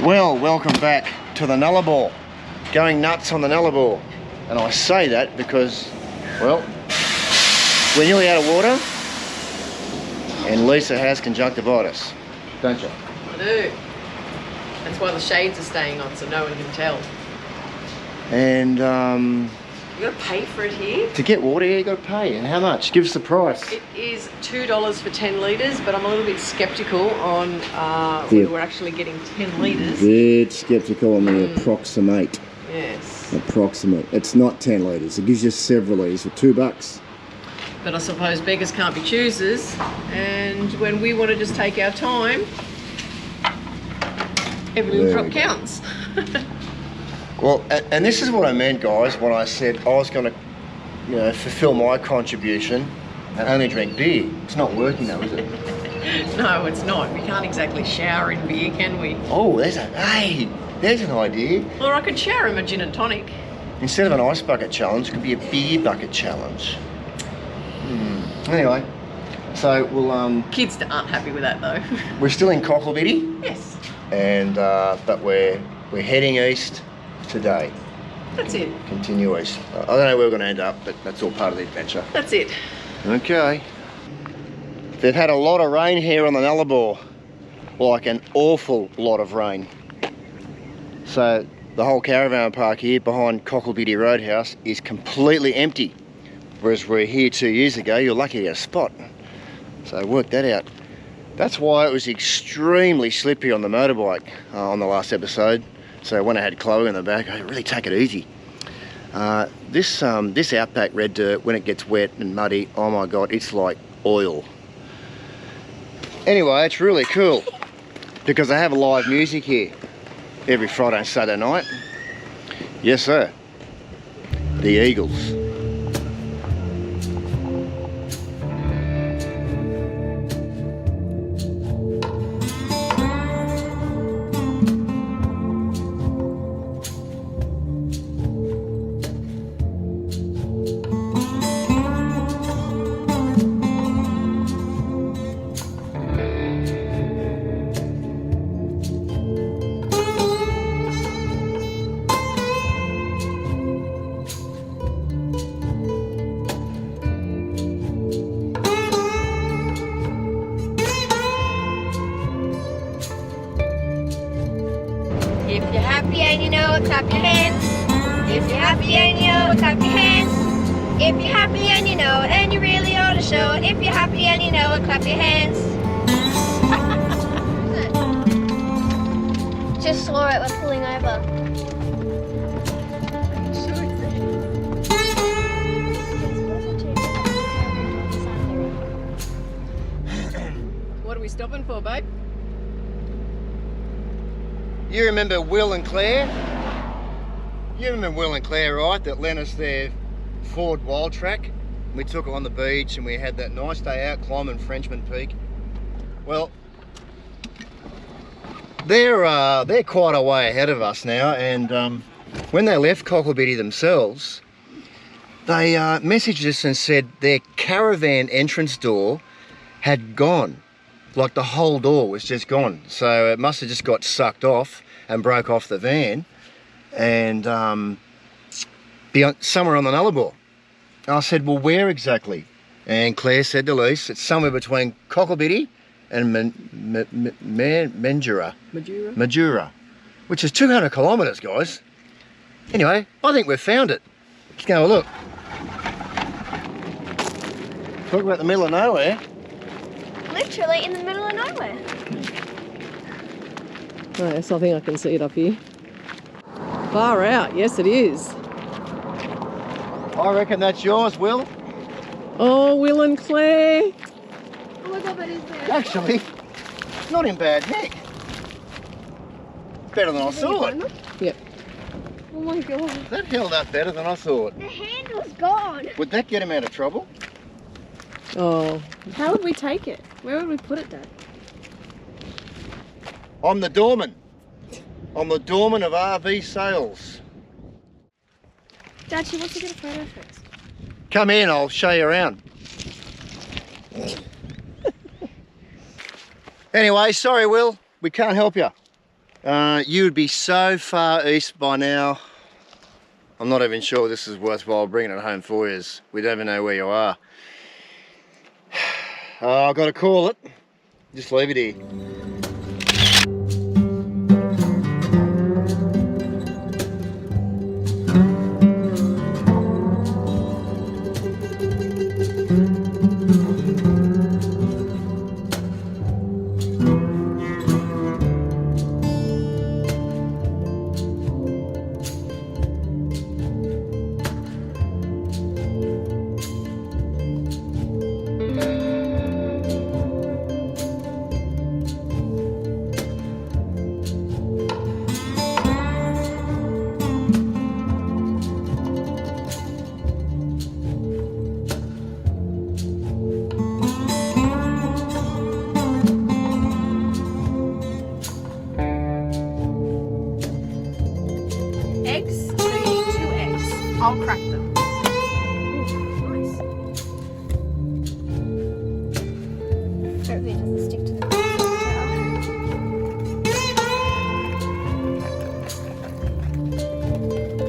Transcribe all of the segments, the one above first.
Well, welcome back to the Nullarbor. Going nuts on the Nullarbor. And I say that because, well, we're nearly out of water and Lisa has conjunctivitis, don't you? I do. That's why the shades are staying on so no one can tell. And You gotta pay for it here. to get water, you got to pay. And how much? Give us the price. It is $2 for 10 litres, but I'm a little bit sceptical on whether we're actually getting 10 litres. Bit sceptical on the approximate. Yes. Approximate. It's not 10 litres. It gives you several litres for $2. But I suppose beggars can't be choosers, and when we want to just take our time, every little drop counts. Well, and this is what I meant, guys, when I said I was going to, you know, fulfill my contribution and only drink beer. It's not working though, is it? No, it's not. We can't exactly shower in beer, can we? Oh, there's an idea. Or I could shower in a gin and tonic. Instead of an ice bucket challenge, it could be a beer bucket challenge. Anyway, so we'll Kids aren't happy with that though. we're still in Cocklebiddy, Yes, and but we're heading east today. that's it. Continue east. I don't know where we're going to end up, but that's all part of the adventure. That's it. Okay. They've had a lot of rain here on the Nullarbor, like an awful lot of rain. So the whole caravan park here behind Cocklebiddy Roadhouse is completely empty. Whereas we're here 2 years ago, you're lucky to get a spot. So work that out. That's why it was extremely slippery on the motorbike on the last episode. So when I had Chloe in the back, I really take it easy. This Outback red dirt, when it gets wet and muddy, oh my God, it's like oil. Anyway, it's really cool because I have live music here every Friday and Saturday night. Yes, sir. The Eagles. If you're happy and you know it, clap your hands. If you're happy and you know it, clap your hands. If you're happy and you know it, and you really ought to show it. If you're happy and you know it, clap your hands. Just saw it, we're pulling over. What are we stopping for, babe? You remember Will and Claire? You remember Will and Claire, right? That lent us their Ford Wild Track. We took it on the beach and we had that nice day out climbing Frenchman Peak. Well, they're quite a way ahead of us now, and when they left Cocklebiddy themselves, they messaged us and said their caravan entrance door had gone. Like the whole door was just gone. So it must have just got sucked off and broke off the van and be somewhere on the Nullarbor. And I said, well, where exactly? And Claire said to Lise, it's somewhere between Cocklebiddy and Majura, which is 200 kilometres, guys. Anyway, I think we've found it. Let's go have a look. Talk about the middle of nowhere. Literally in the middle of nowhere. Yes, I think I can see it up here. Far out, yes it is. I reckon that's yours, Will. Oh, Will and Claire. Oh my God, that is there. Actually, it's not in bad nick. It's better than I thought. Yep. Oh my God. That held up better than I thought. The handle's gone. Would that get him out of trouble? Oh, How would we take it? Where would we put it, Dad? I'm the doorman. I'm the doorman of RV sales. Dad, she wants to get a photo first. Come in, I'll show you around. Anyway, sorry Will, we can't help you. You would be so far east by now. I'm not even sure this is worthwhile bringing it home for you. We don't even know where you are. I've got to call it. Just leave it here. I'll crack them. Nice. Hopefully it doesn't stick to the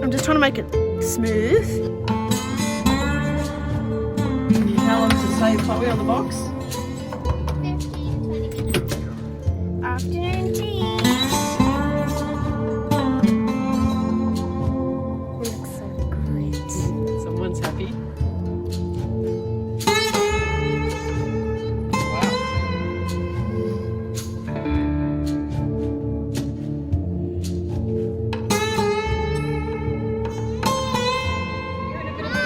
I'm just trying to make it smooth. How long does it say Chloe on the box? 15 to 20 minutes. Afternoon tea. Looks so great. Someone's happy.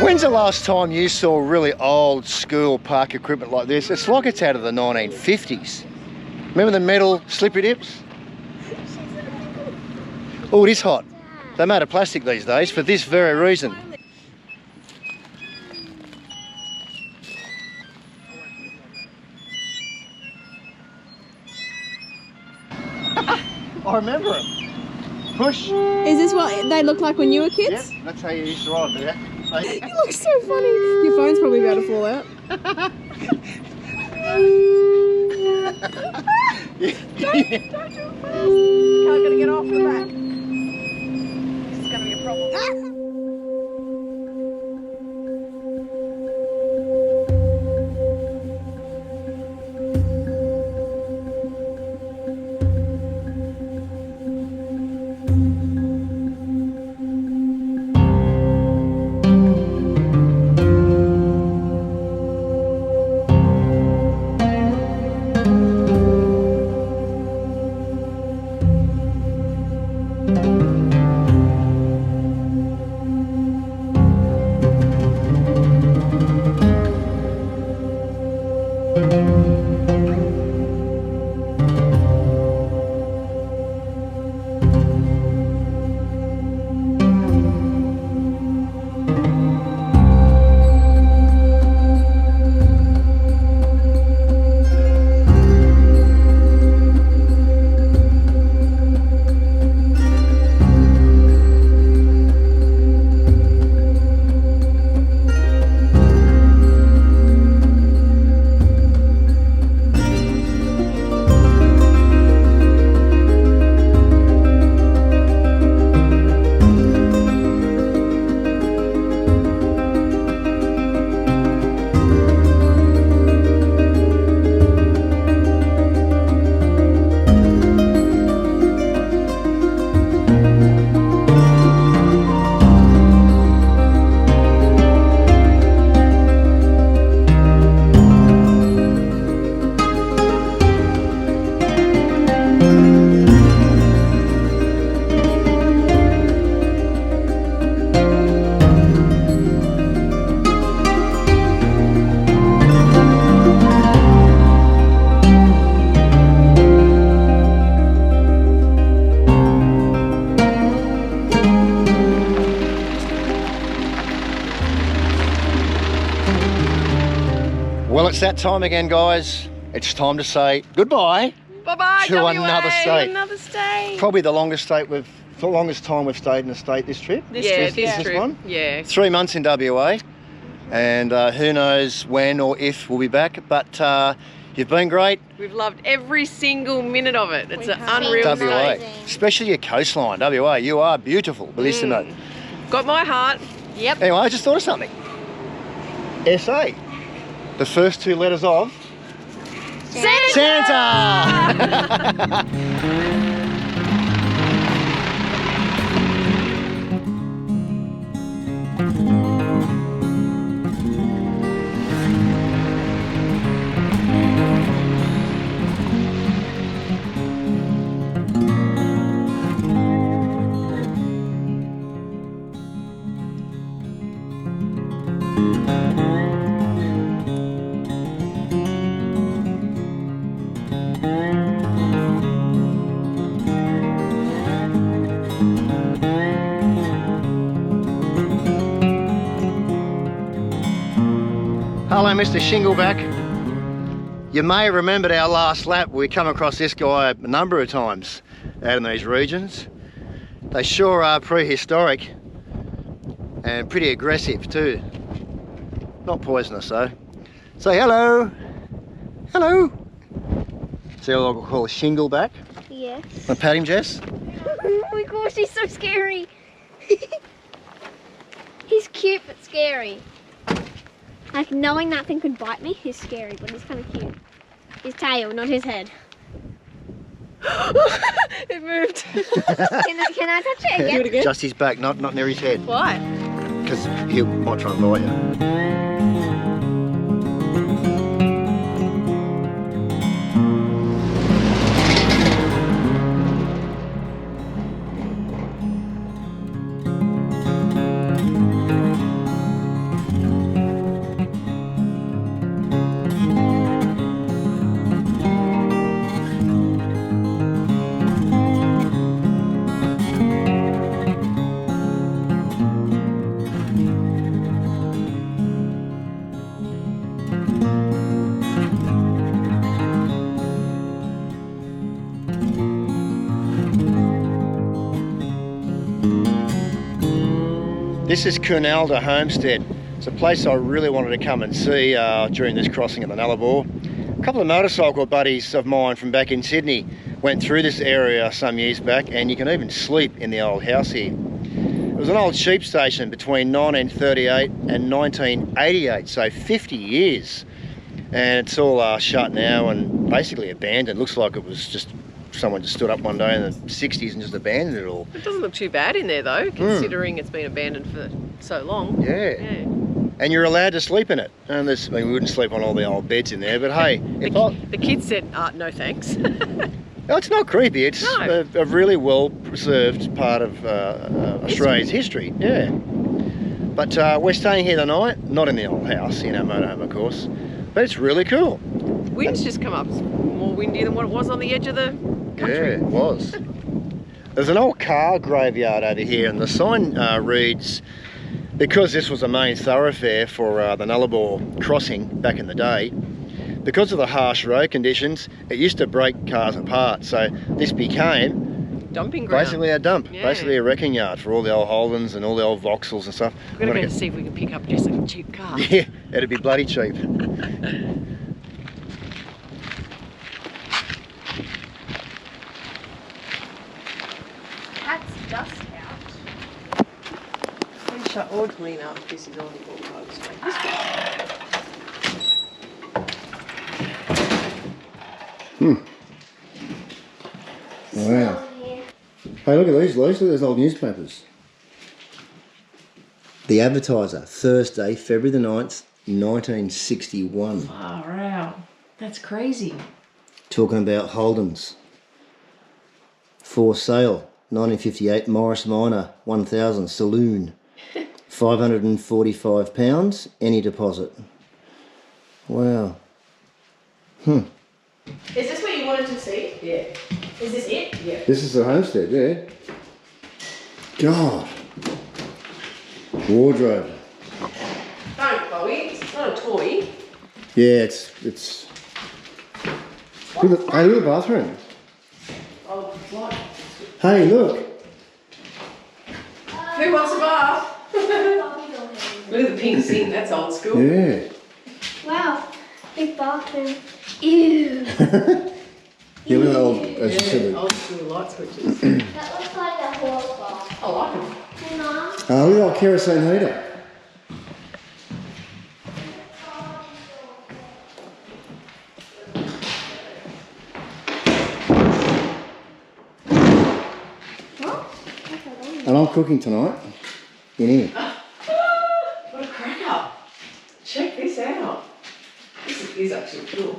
When's the last time you saw really old school park equipment like this? It's like it's out of the 1950s. Remember the metal slippery dips? Oh, it is hot. They're made of plastic these days for this very reason. I remember them. Push. Is this what they look like when you were kids? Yep, that's how you used to ride there. You look so funny. Your phone's probably about to fall out. Don't do it fast. I'm gonna get off the back. This is gonna be a problem. Well, it's that time again, guys. It's time to say goodbye. Bye-bye, To another state. Another state. Probably the longest time we've stayed in a state this trip. This trip. one. Yeah. 3 months in WA, and who knows when or if we'll be back. But You've been great. We've loved every single minute of it. It's We've an unreal been WA, state. especially your coastline. WA, you are beautiful. Bellissimo. Got my heart. Yep. Anyway, I just thought of something. SA. The first 2 letters of Santa. Hello, Mr. Shingleback. You may have remembered our last lap. We come across this guy a number of times out in these regions. They sure are prehistoric and pretty aggressive too. Not poisonous though. Say hello. Hello. See what I'll call a Shingleback? Yes. Want to pat him, Jess? Oh my gosh, he's so scary. He's cute but scary. Like knowing that thing could bite me is scary, but he's kind of cute. His tail, not his head. It moved. Can I touch it again? Do it again. Just his back, not near his head. Why? Because he might try and bite you. This is Koonalda Homestead. It's a place I really wanted to come and see during this crossing of the Nullarbor. A couple of motorcycle buddies of mine from back in Sydney went through this area some years back, and you can even sleep in the old house here. It was an old sheep station between 1938 and 1988, so 50 years. And it's all shut now and basically abandoned. Looks like it was just someone just stood up one day in the 60s and just abandoned it all. It doesn't look too bad in there though, considering it's been abandoned for so long. Yeah. And you're allowed to sleep in it. And there's, I mean, we wouldn't sleep on all the old beds in there, but hey, The kids said, no thanks. no, it's not creepy. It's No. a really well preserved part of Australia's history. Yeah. But we're staying here tonight, not in the old house, in our motorhome, of course. But it's really cool. Wind's just come up. It's more windy than what it was on the edge of the country. Yeah, it was. There's an old car graveyard over here, and the sign reads, because this was a main thoroughfare for the Nullarbor crossing back in the day, because of the harsh road conditions, it used to break cars apart. So this became Dumping ground. basically a dump, Yeah. basically a wrecking yard for all the old Holdens and all the old Vauxhalls and stuff. We're going to go see if we can pick up just a cheap car. Yeah, it'd be bloody cheap. That's dust out. And shut or clean up. This is all the ball bugs. Wow. Hey, look at these, Luce. Look at those old newspapers. The Advertiser, Thursday, February the 9th, 1961. Far out. That's crazy. Talking about Holdens. For sale, 1958, Morris Minor, 1000, saloon. £545, any deposit. Wow. Is this what you wanted to see? Yeah. Is this it? Yeah. This is the homestead, yeah. God. Wardrobe. Don't, Chloe. It's not a toy. Yeah, it's. Look at hey, look at the bathroom. Oh, what? Hey, look. Who wants a bath? Look at the pink sink. That's old school. Yeah. Wow, big bathroom. Ew. Yeah, with old, as you said. Old school light switches. That looks like a horse bar. I like them. No. Oh, look at that kerosene heater. And I'm cooking tonight in here. What a cracker. Check this out. This is actually cool.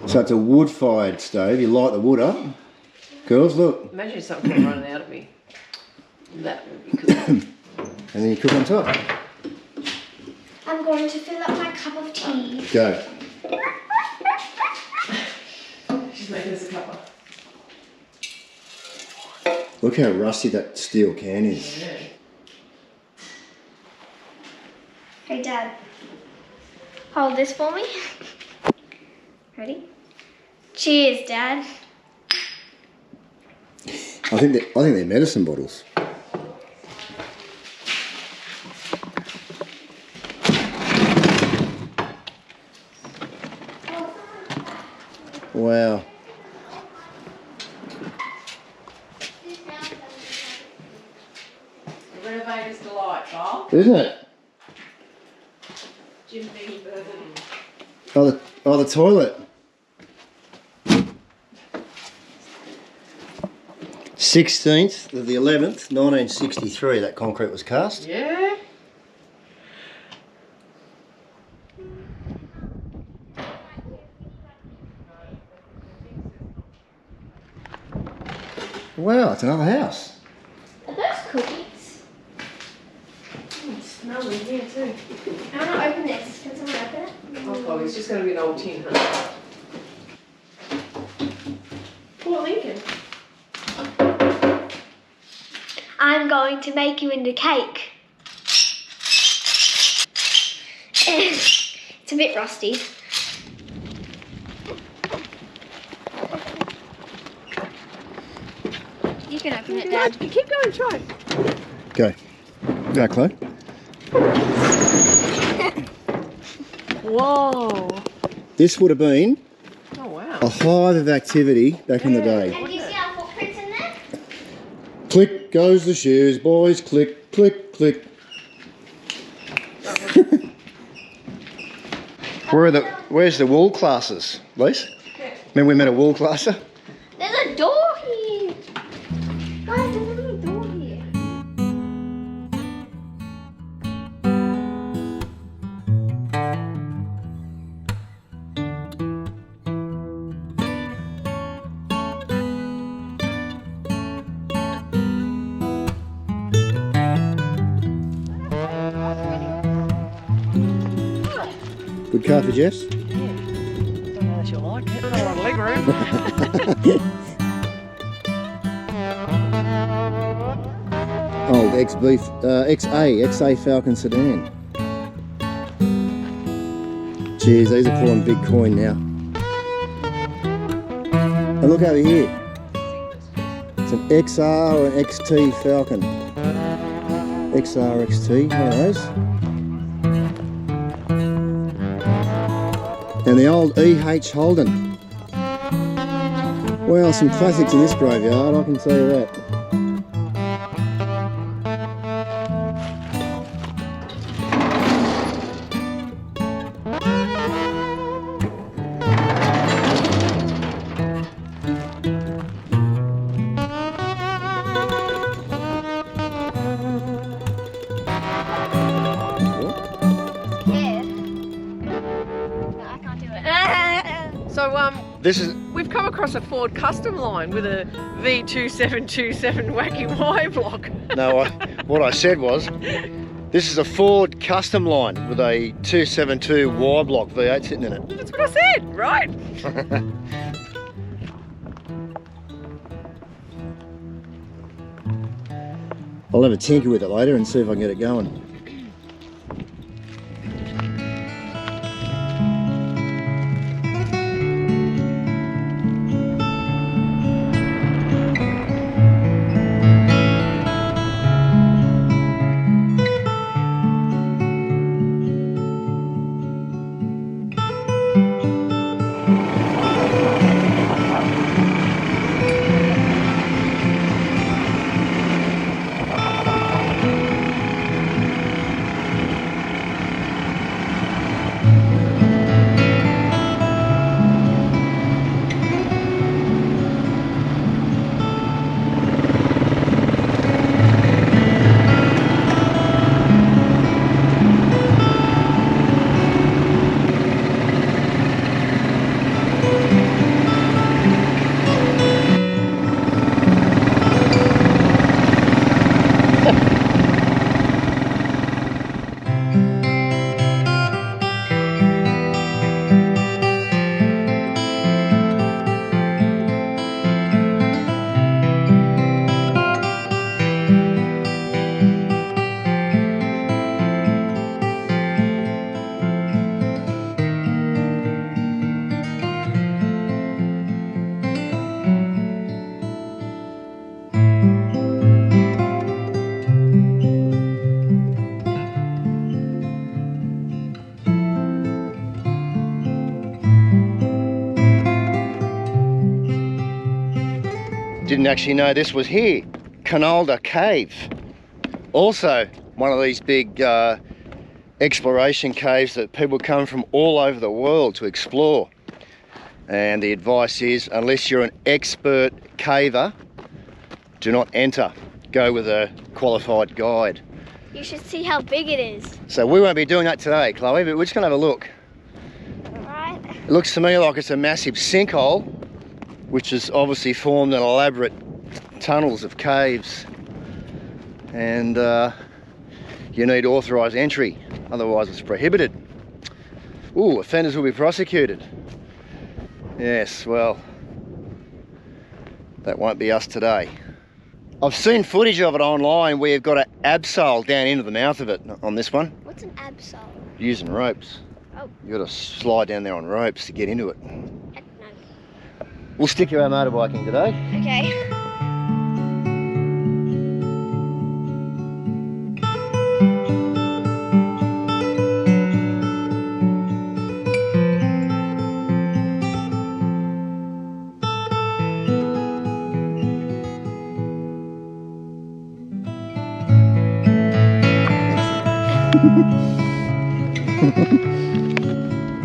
So it's a wood-fired stove. You light the wood up. Girls, look. Imagine if something came running out of me. That would be cool. And then you cook on top. I'm going to fill up my cup of tea. Go. She's making us a cuppa. Look how rusty that steel can is. Yeah. Hey, Dad. Hold this for me. Ready? Cheers, Dad. I think they're medicine bottles. Wow. The renovator's delight, Carl. Isn't it? Jim Beam Burton. Oh, the toilet. 16th of the 11th, 1963, that concrete was cast. Yeah. Wow, it's another house. Are those cookies? It smells in here too. I want to open this. Can someone open it? Oh, Chloe, it's just going to be an old tin, huh? Poor Lincoln. I'm going to make you into cake. It's a bit rusty. You can open it, Dad. Keep going, try. Go. Go, Chloe. Whoa. This would have been Oh, wow. a hive of activity back in the day. And do you see our footprints in there? Click goes the shoes, boys. Click, click, click. Where's the wool classes, Lise? Remember we met a wool classer? There's a door here. Guys, there's a little door here. Good car for Jess? Don't know that you'll like it. Not a lot of leg room. Old XA Falcon sedan. Jeez, these are pulling big coin now. And look over here. It's an XR or an XT Falcon. XR, XT, one of those. And the old EH Holden. Well, some classics in this graveyard, I can tell you that. This is We've come across a Ford custom line with a V2727 wacky Y block. no. What I said was, this is a Ford custom line with a 272 Y block V8 sitting in it. That's what I said, right? I'll have a tinker with it later and see if I can get it going. Didn't actually know this was here. Koonalda Cave. Also one of these big exploration caves that people come from all over the world to explore. And the advice is, unless you're an expert caver, do not enter. Go with a qualified guide. You should see how big it is. So we won't be doing that today, Chloe, but we're just gonna have a look. Alright. It looks to me like it's a massive sinkhole, which has obviously formed an elaborate tunnels of caves. And you need authorised entry, otherwise it's prohibited. Ooh, offenders will be prosecuted. Yes, well, that won't be us today. I've seen footage of it online where you've got an abseil down into the mouth of it on this one. What's an abseil? Using ropes. Oh. You've got to slide down there on ropes to get into it. Heck no. We'll stick to our motorbiking today. Okay.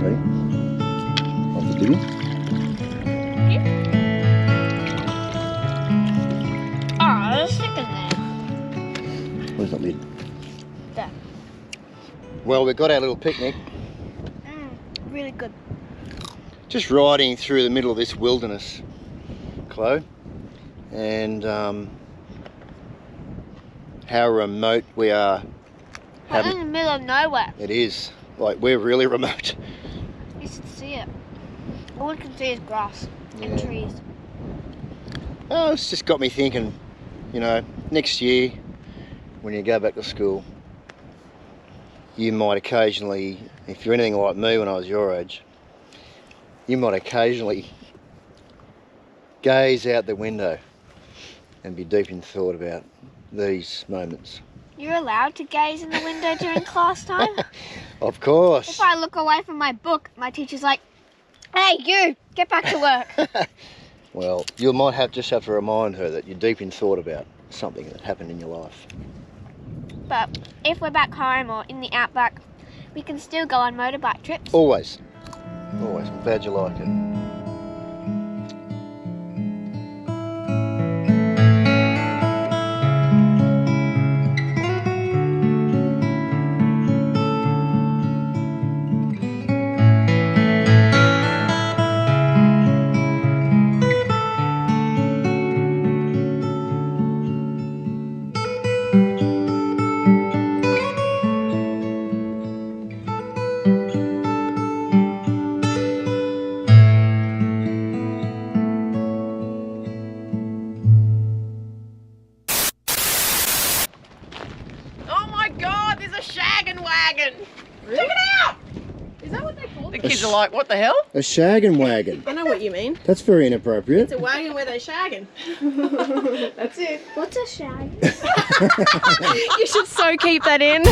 Ready? Off the biggie. Oh, there's a stick in there. Where's that lid? There. Well, we've got our little picnic. Really good. Just riding through the middle of this wilderness, Chloe. And how remote we are. We're in the middle of nowhere. It is. Like, we're really remote. You should see it. All we can see is grass and trees. Oh, it's just got me thinking, you know, next year when you go back to school, you might occasionally, if you're anything like me when I was your age, you might occasionally gaze out the window and be deep in thought about these moments. You're allowed to gaze in the window during class time? Of course. If I look away from my book, my teacher's like, hey, you, get back to work. Well, you might just have to remind her that you're deep in thought about something that happened in your life. But if we're back home or in the Outback, we can still go on motorbike trips. Always. Always. I'm glad you like it. Check it out! Is that what they call it? The kids are like, what the hell? A shaggin' wagon. I know what you mean. That's very inappropriate. It's a wagon where they're shagging. That's it. What's a shag? You should so keep that in.